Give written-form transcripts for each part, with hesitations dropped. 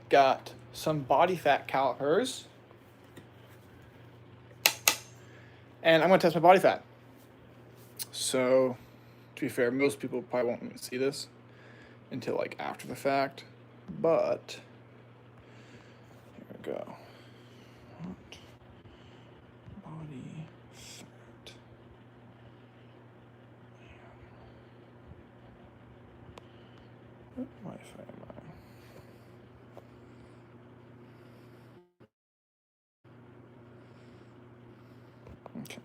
got some body fat calipers. And I'm going to test my body fat. So, to be fair, most people probably won't even see this until like after the fact. But, here we go. Body fat. What Wi-Fi am I? Okay.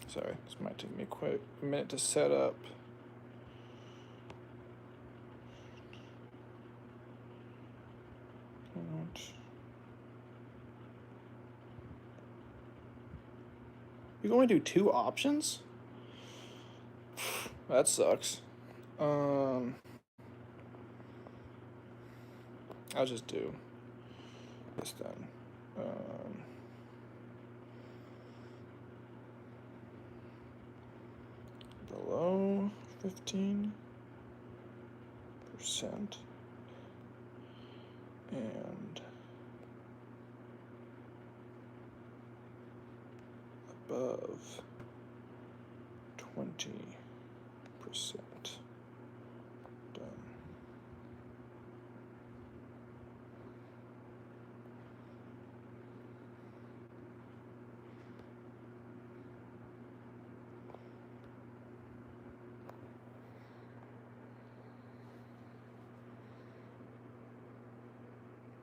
Sorry, this might take me quite a minute to set up. You can only do 2 options? That sucks. I'll just do this then. Below 15% and above 20%. Done.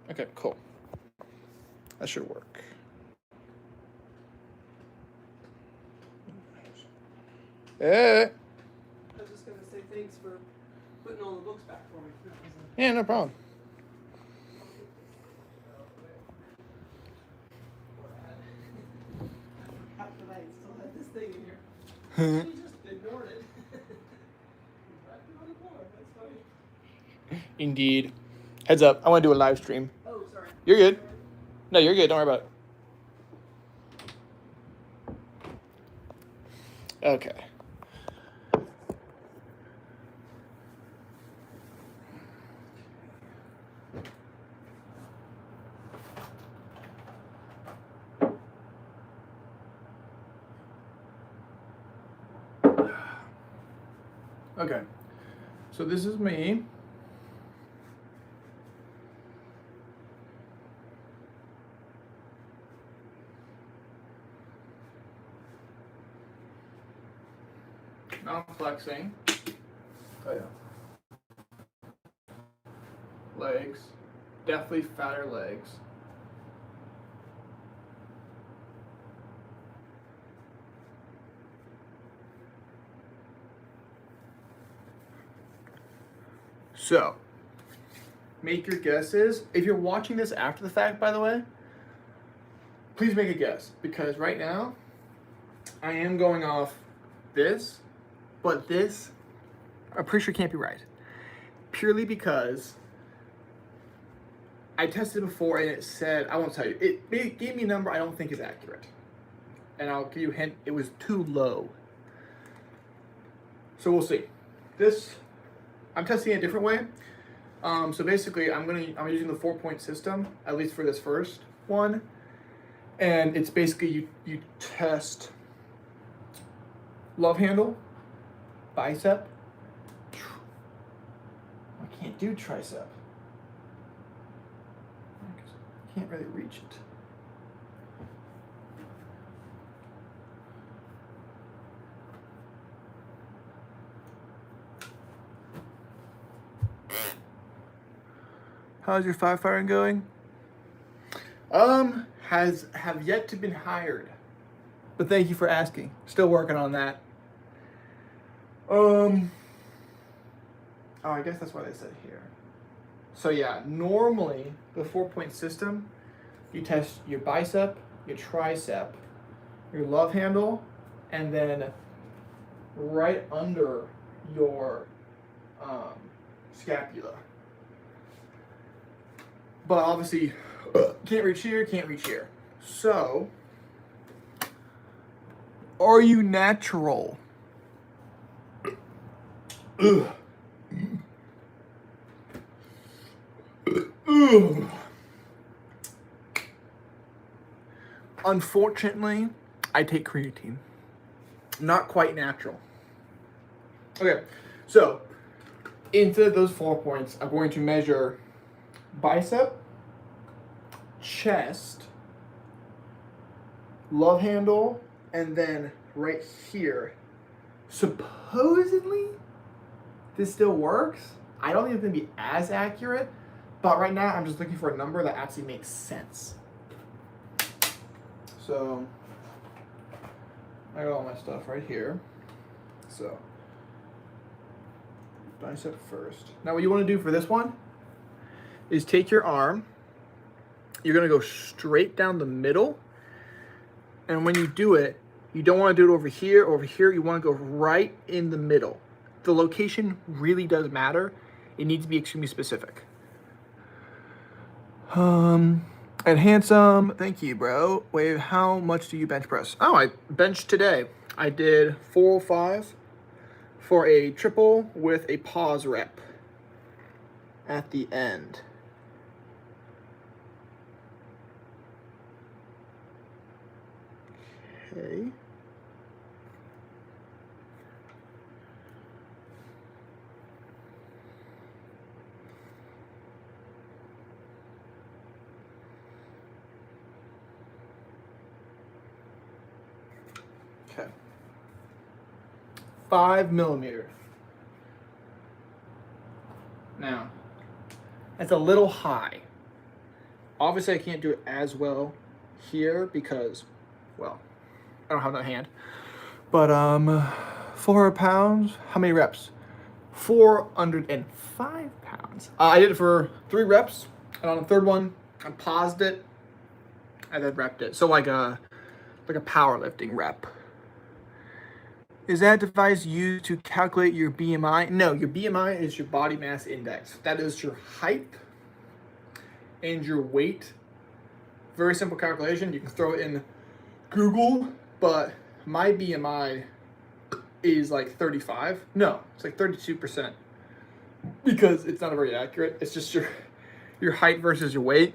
Okay, cool. That should work. Hey. I was just going to say thanks for putting all the books back for me. Yeah, no problem. After that, I still had this thing in here. She just ignored it. Right on the floor. That's funny. Indeed. Heads up, I want to do a live stream. Oh, sorry. You're good. No, you're good. Don't worry about it. Okay. Okay. So this is me. Now I'm flexing. Oh yeah. Legs. Definitely fatter legs. So, make your guesses. If you're watching this after the fact, by the way, please make a guess. Because right now, I am going off this, but this, I'm pretty sure can't be right. Purely because I tested it before and it said, I won't tell you, it gave me a number I don't think is accurate. And I'll give you a hint, it was too low. So we'll see. This, I'm testing it a different way. So basically, I'm using the 4-point system, at least for this first one. And it's basically you test love handle, bicep. I can't do tricep. I can't really reach it. How's your firefighting going? Have yet to been hired. But thank you for asking. Still working on that. Oh, I guess that's why they said here. So yeah, normally the 4-point system, you test your bicep, your tricep, your love handle, and then right under your scapula. But obviously, can't reach here, can't reach here. So, are you natural? Ugh. Ugh. Unfortunately, I take creatine. Not quite natural. Okay, so into those 4 points, I'm going to measure bicep, chest, love handle, and then right here. Supposedly, this still works. I don't think it's gonna be as accurate, but right now I'm just looking for a number that actually makes sense. So I got all my stuff right here. So bicep first. Now what you want to do for this one is take your arm, you're gonna go straight down the middle, and when you do it, you don't want to do it over here or over here, you want to go right in the middle. The location really does matter. It needs to be extremely specific. And handsome, thank you, bro. Wait, how much do you bench press? Oh, I benched today. I did 405 for a triple with a pause rep at the end. Okay. Okay. 5 millimeter. Now, that's a little high. Obviously, I can't do it as well here because, well, I don't have that hand. But 400 pounds. How many reps? 405 pounds. I did it for 3 reps, and on the third one, I paused it, and then repped it. So like a powerlifting rep. Is that device used to calculate your BMI? No, your BMI is your body mass index. That is your height and your weight. Very simple calculation. You can throw it in Google, but my BMI is like 35. No, it's like 32%. Because it's not very accurate. It's just your height versus your weight.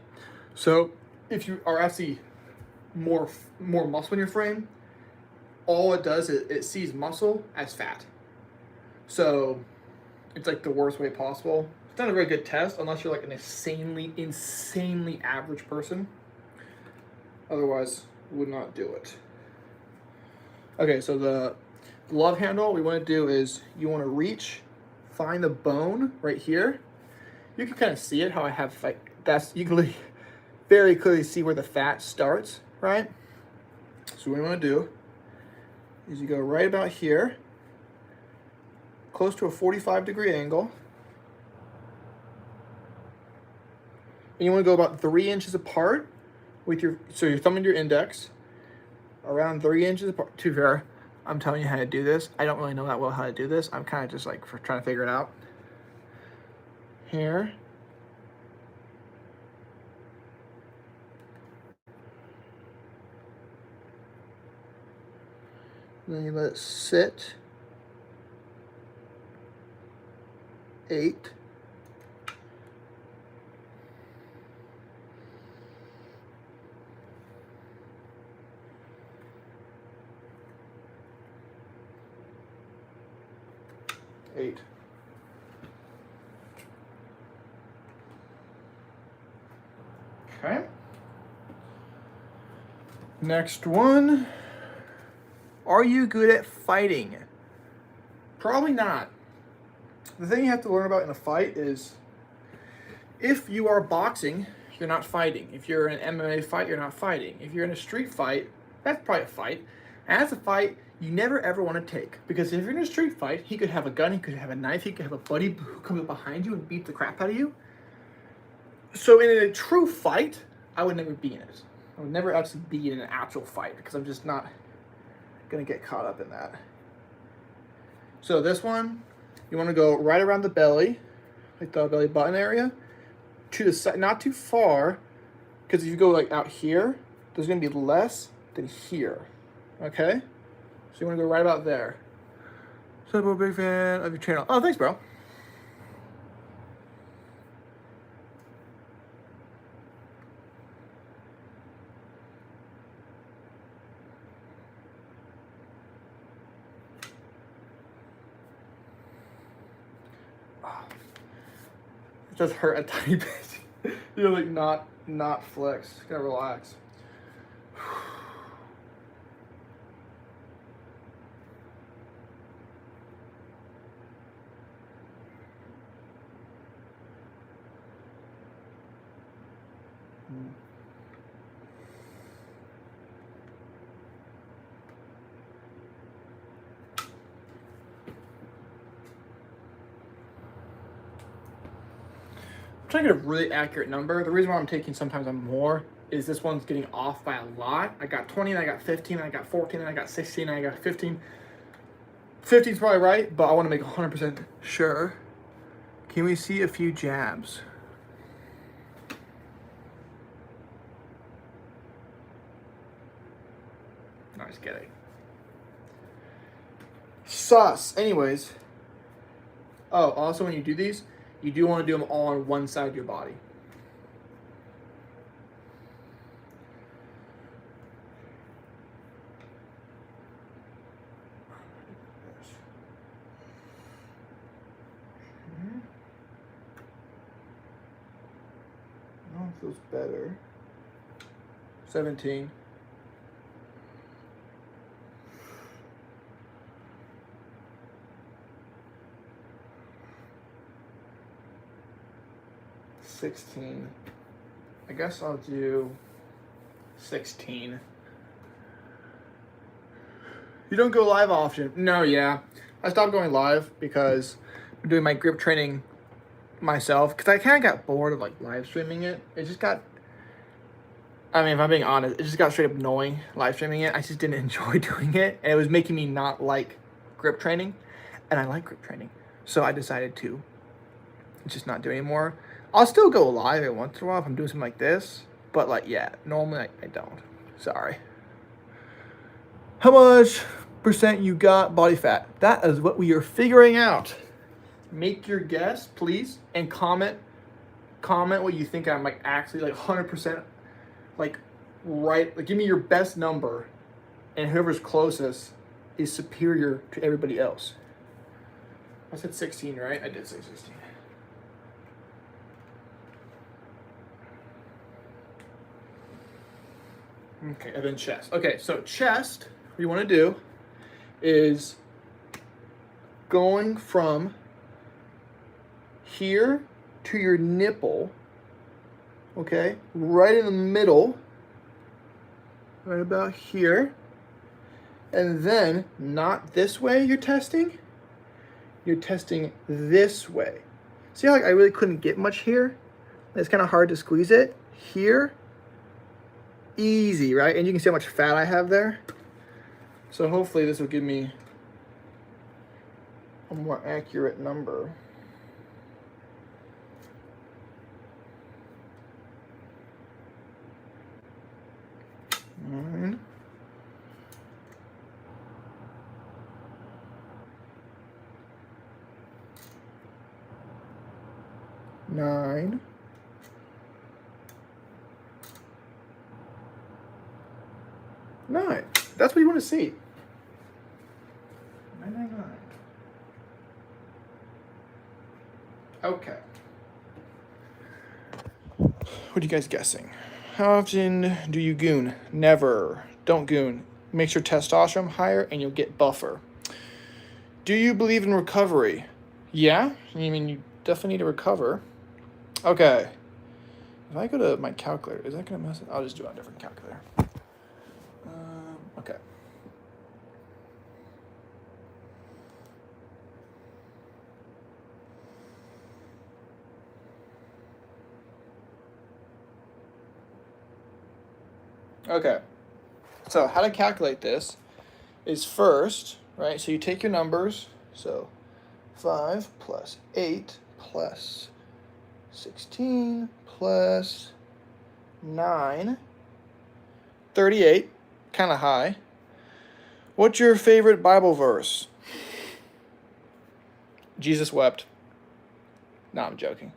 So if you are actually more muscle in your frame, all it does is it sees muscle as fat. So it's like the worst way possible. It's not a very good test unless you're like an insanely average person. Otherwise, would not do it. Okay, so the glove handle, we want to do is you want to reach, find the bone right here. You can kind of see it, how I have like, that's, you can very clearly see where the fat starts, right? So what you want to do is you go right about here, close to a 45-degree angle. And you want to go about 3 inches apart with your thumb and your index, around 3 inches apart. To be fair, I'm telling you how to do this. I don't really know that well how to do this. I'm kind of just like trying to figure it out. Here. Then you let it sit. 8. Okay. Next one. Are you good at fighting? Probably not. The thing you have to learn about in a fight is if you are boxing, you're not fighting. If you're in an MMA fight, you're not fighting. If you're in a street fight, that's probably a fight. And that's a fight you never ever want to take. Because if you're in a street fight, he could have a gun, he could have a knife, he could have a buddy who comes up behind you and beats the crap out of you. So in a true fight, I would never be in it. I would never actually be in an actual fight because I'm just not gonna get caught up in that. So this one, you want to go right around the belly, like the belly button area, to the side, not too far, because if you go like out here, there's gonna be less than here. Okay, so you want to go right about there. Sup, bro, big fan of your channel. Oh, thanks, bro. It does hurt a tiny bit. You're like not flex. Gotta relax. Trying to get a really accurate number. The reason why I'm taking sometimes I'm more is this one's getting off by a lot. I got 20, and I got 15, and I got 14, and I got 16, and I got 15. 15's probably right, but I want to make 100% sure. Can we see a few jabs? No, just kidding. Sus. Anyways. Oh, also when you do these, you do want to do them all on one side of your body. Oh, it feels better. 17. I guess I'll do 16. You don't go live often? No, yeah. I stopped going live because I'm doing my grip training myself because I kind of got bored of like live streaming it. It just got, I mean, if I'm being honest, it just got straight up annoying live streaming it. I just didn't enjoy doing it, and it was making me not like grip training, and I like grip training. So I decided to just not do it anymore. I'll still go live every once in a while if I'm doing something like this, but like, yeah, normally I don't. Sorry. How much percent you got body fat? That is what we are figuring out. Make your guess, please, and comment what you think I'm like actually like 100% like right. Like give me your best number, and whoever's closest is superior to everybody else. I said 16, right? I did say 16. Okay, and then chest. Okay, so chest, what you want to do is going from here to your nipple, okay, right in the middle, right about here, and then not this way you're testing this way. See how like I really couldn't get much here? It's kind of hard to squeeze it. Here, easy, right? And you can see how much fat I have there. So hopefully this will give me a more accurate number. Nine. Nine. Nine. That's what you want to see. 999. Okay. What are you guys guessing? How often do you goon? Never. Don't goon. Makes your testosterone higher and you'll get buffer. Do you believe in recovery? Yeah. I mean, you definitely need to recover. Okay. If I go to my calculator, is that going to mess it? I'll just do it on a different calculator. Okay. Okay. So how to calculate this is first, right? So you take your numbers. So 5 plus 8 plus 16 plus 9. 38. Kind of high. What's your favorite Bible verse? Jesus wept. No, I'm joking.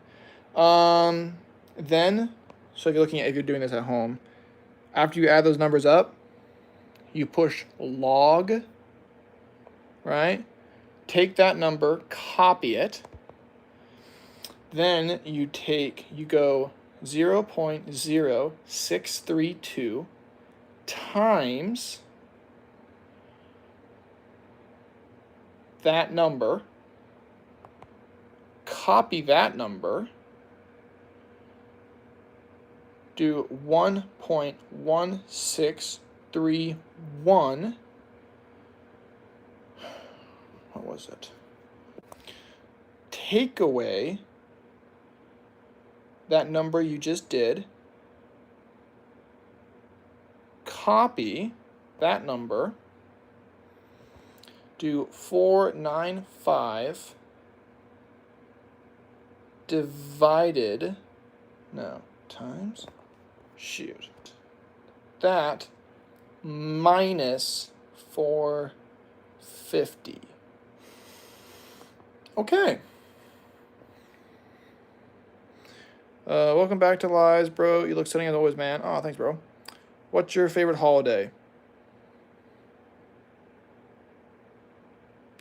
Then, so if you're doing this at home, after you add those numbers up, you push log, right? Take that number, copy it. Then you go 0.0632 times that number, copy that number, do 1.1631. What was it? Take away that number you just did, copy that number, do 495 divided, no, times, shoot, that minus 450. Okay. Welcome back to Lies, bro. You look stunning as always, man. Oh, thanks, bro. What's your favorite holiday?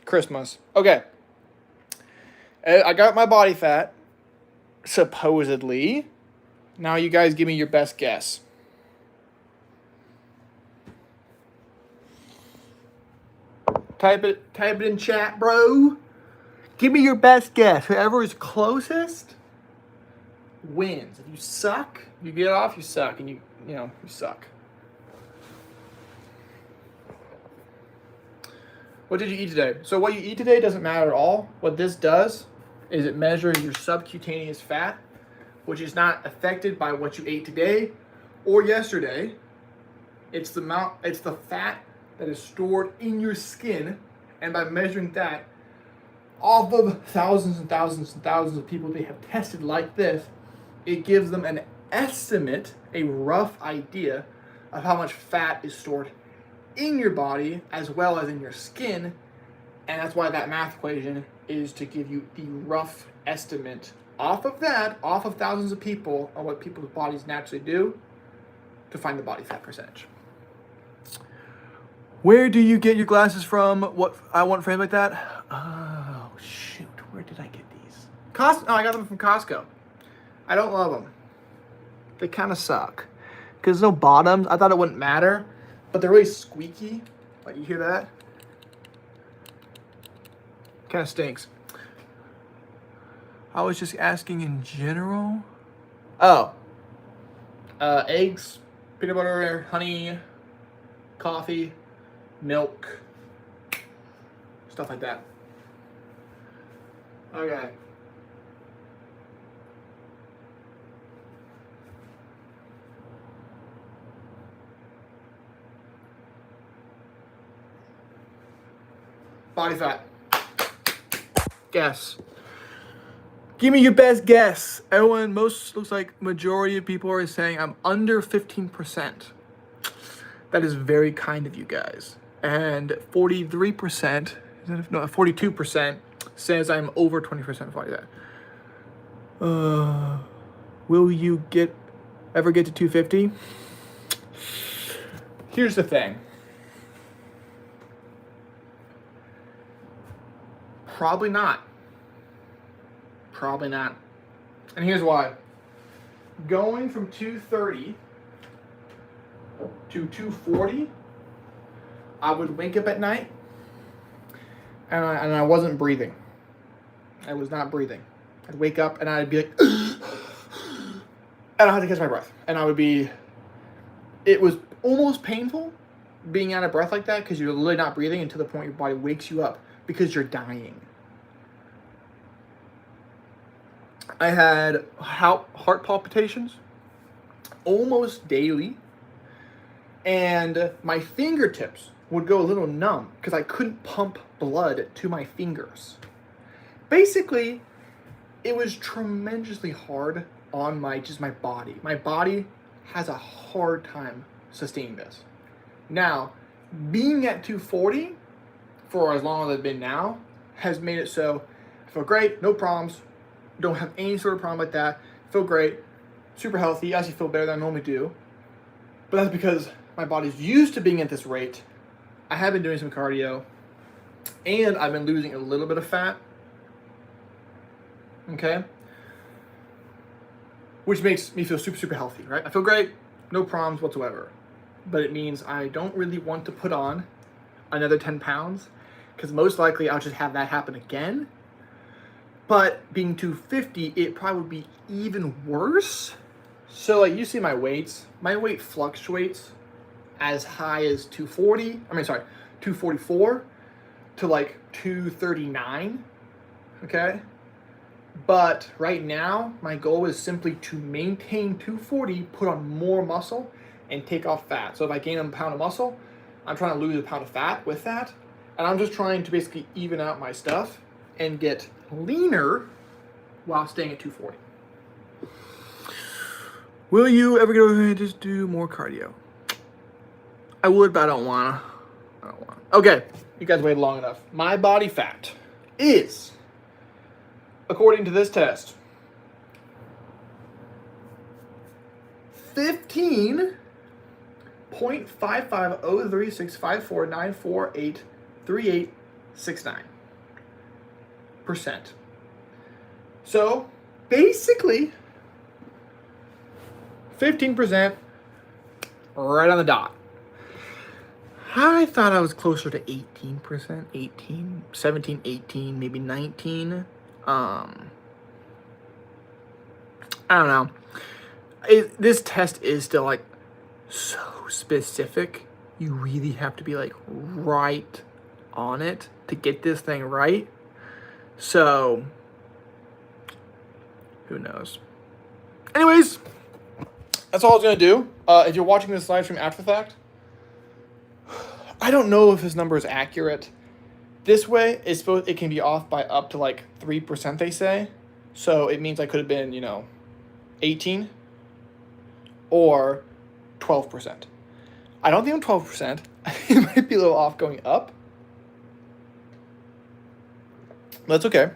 Christmas. Okay. I got my body fat, supposedly. Now you guys give me your best guess. Type it in chat, bro. Give me your best guess. Whoever is closest wins. If you suck, you get off, you suck, and you suck. What did you eat today? So what you eat today doesn't matter at all. What this does is it measures your subcutaneous fat, which is not affected by what you ate today or yesterday. It's the fat that is stored in your skin, and by measuring that off of thousands and thousands and thousands of people they have tested like this, it gives them an estimate, a rough idea of how much fat is stored in your body as well as in your skin, and that's why that math equation is to give you the rough estimate off of thousands of people on what people's bodies naturally do to find the body fat percentage. Where do you get your glasses from? What I want frames like that? Oh shoot, where did I get these? I got them from Costco. I don't love them. They kind of suck. Because there's no bottoms. I thought it wouldn't matter. But they're really squeaky. Like, you hear that? Kind of stinks. I was just asking in general. Oh. Eggs, peanut butter, honey, coffee, milk, stuff like that. Okay. Body fat. Guess. Give me your best guess. Looks like majority of people are saying I'm under 15%. That is very kind of you guys. And 43%, 42% says I'm over 20% body fat. Will you ever get to 250? Here's the thing. Probably not. Probably not. And here's why. Going from 230 to 240, I would wake up at night and I wasn't breathing. I was not breathing. I'd wake up and I'd be like, and I had to catch my breath. And it was almost painful being out of breath like that because you're literally not breathing until the point your body wakes you up because you're dying. I had heart palpitations almost daily, and my fingertips would go a little numb because I couldn't pump blood to my fingers. Basically, it was tremendously hard on my body. My body has a hard time sustaining this. Now, being at 240 for as long as I've been now has made it so feel great, no problems. Don't have any sort of problem like that. Feel great, super healthy. I actually feel better than I normally do. But that's because my body's used to being at this rate. I have been doing some cardio, and I've been losing a little bit of fat. Okay? Which makes me feel super, super healthy, right? I feel great, no problems whatsoever. But it means I don't really want to put on another 10 pounds, because most likely I'll just have that happen again. But being 250, it probably would be even worse. So like you see my weights, my weight fluctuates as high as 244 to like 239, okay? But right now, my goal is simply to maintain 240, put on more muscle, and take off fat. So if I gain a pound of muscle, I'm trying to lose a pound of fat with that. And I'm just trying to basically even out my stuff and get leaner while staying at 240. Will you ever go ahead and just do more cardio? I would, but I don't wanna. Okay, you guys waited long enough. My body fat is, according to this test, 15.55036549483869%. So basically 15%, right on the dot. I thought I was closer to 18%, 18, 17, 18, maybe 19. I don't know. This test is still like so specific. You really have to be like right on it to get this thing right. So who knows? Anyways, that's all I was gonna do. If you're watching this live stream after the fact, I don't know if this number is accurate. This way, it can be off by up to like 3%, they say. So it means I could have been, 18 or 12%. I don't think I'm 12%. It might be a little off going up. That's okay.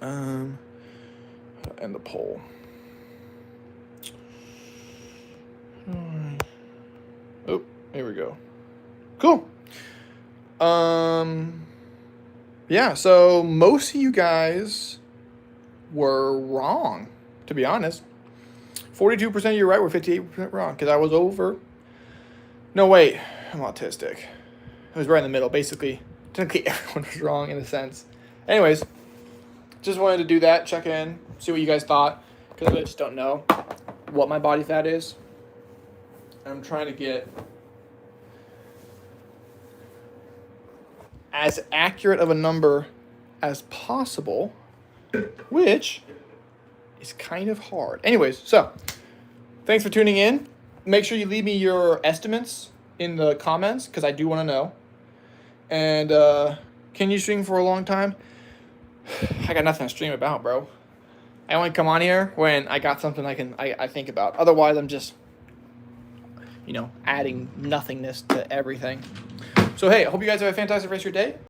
End the poll. Oh, here we go. Cool. Yeah, so most of you guys were wrong, to be honest. 42% of you right, were 58% wrong, because I was over. No, wait, I'm autistic. It was right in the middle, basically. Technically, everyone was wrong in a sense. Anyways, just wanted to do that, check in, see what you guys thought, because I just don't know what my body fat is. I'm trying to get as accurate of a number as possible, which is kind of hard. Anyways, so thanks for tuning in. Make sure you leave me your estimates in the comments, because I do want to know. And can you stream for a long time? I got nothing to stream about, bro. I only come on here when I got something I think about. Otherwise, I'm just, adding nothingness to everything. So, hey, I hope you guys have a fantastic rest of your day.